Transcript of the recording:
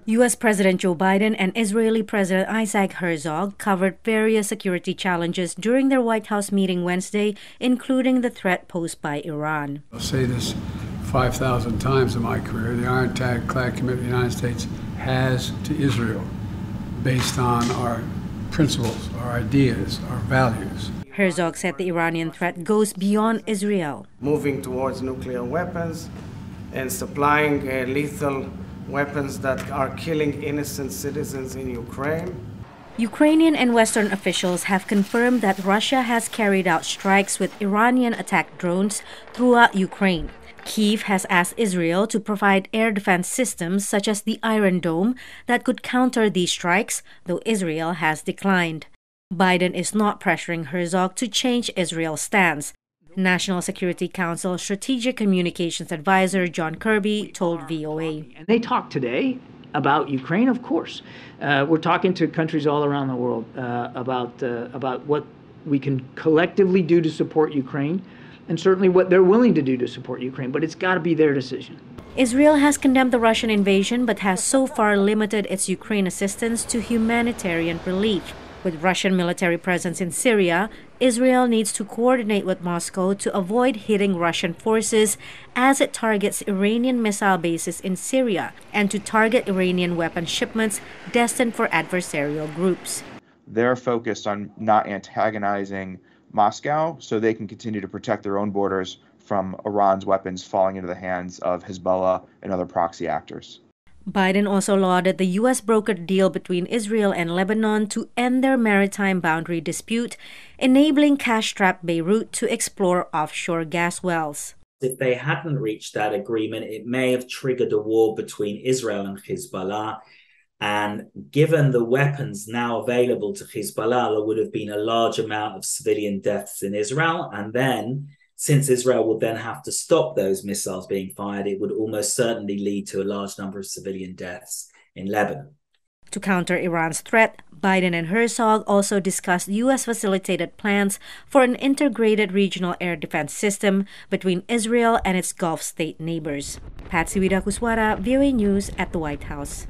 U.S. President Joe Biden and Israeli President Isaac Herzog covered various security challenges during their White House meeting Wednesday, including the threat posed by Iran. I'll say this 5,000 times in my career. The ironclad commitment the United States has to Israel based on our principles, our ideas, our values. Herzog said the Iranian threat goes beyond Israel. Moving towards nuclear weapons and supplying lethal weapons that are killing innocent citizens in Ukraine. Ukrainian and Western officials have confirmed that Russia has carried out strikes with Iranian attack drones throughout Ukraine. Kyiv has asked Israel to provide air defense systems such as the Iron Dome that could counter these strikes, though Israel has declined. Biden is not pressuring Herzog to change Israel's stance. National Security Council Strategic Communications Advisor John Kirby told VOA. And they talked today about Ukraine, of course. We're talking to countries all around the world about what we can collectively do to support Ukraine, and certainly what they're willing to do to support Ukraine, but it's got to be their decision. Israel has condemned the Russian invasion but has so far limited its Ukraine assistance to humanitarian relief. With Russian military presence in Syria, Israel needs to coordinate with Moscow to avoid hitting Russian forces as it targets Iranian missile bases in Syria and to target Iranian weapon shipments destined for adversarial groups. They're focused on not antagonizing Moscow so they can continue to protect their own borders from Iran's weapons falling into the hands of Hezbollah and other proxy actors. Biden also lauded the U.S. brokered deal between Israel and Lebanon to end their maritime boundary dispute, enabling cash-strapped Beirut to explore offshore gas wells. If they hadn't reached that agreement, it may have triggered a war between Israel and Hezbollah. And given the weapons now available to Hezbollah, there would have been a large amount of civilian deaths in Israel. And then, since Israel would then have to stop those missiles being fired, it would almost certainly lead to a large number of civilian deaths in Lebanon. To counter Iran's threat, Biden and Herzog also discussed U.S.-facilitated plans for an integrated regional air defense system between Israel and its Gulf state neighbors. Patsy, Widakuswara, VOA News at the White House.